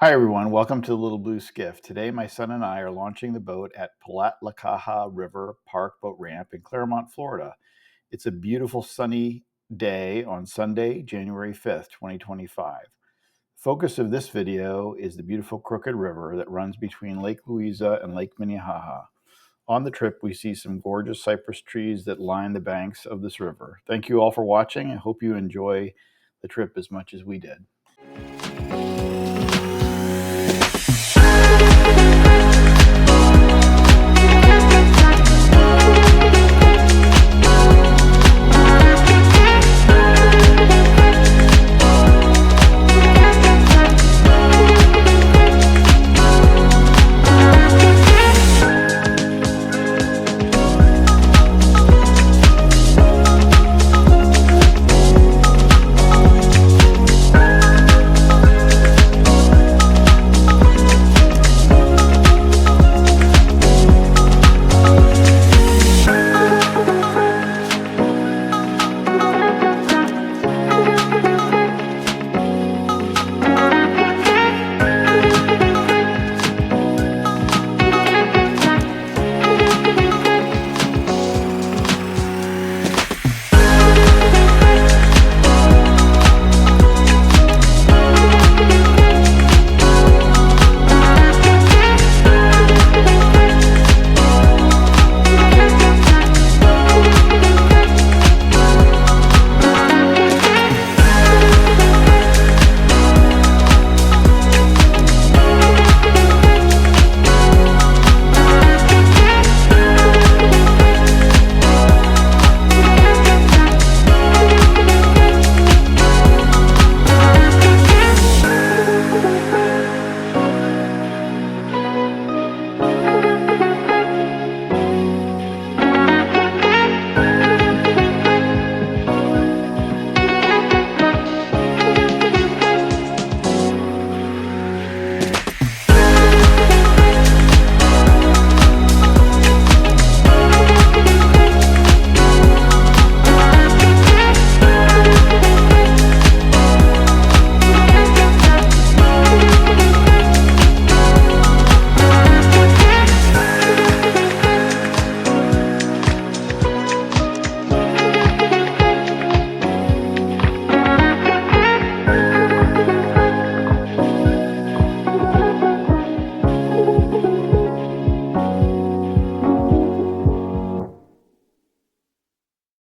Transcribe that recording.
Hi everyone, welcome to the Little Blue Skiff. Today my son and I are launching the boat at Palatlakaha River Park Boat Ramp in Clermont, Florida. It's a beautiful sunny day on Sunday, January 5th, 2025. Focus of this video is the beautiful crooked river that runs between Lake Louisa and Lake Minnehaha. On the trip, we see some gorgeous cypress trees that line the banks of this river. Thank you all for watching. I hope you enjoy the trip as much as we did.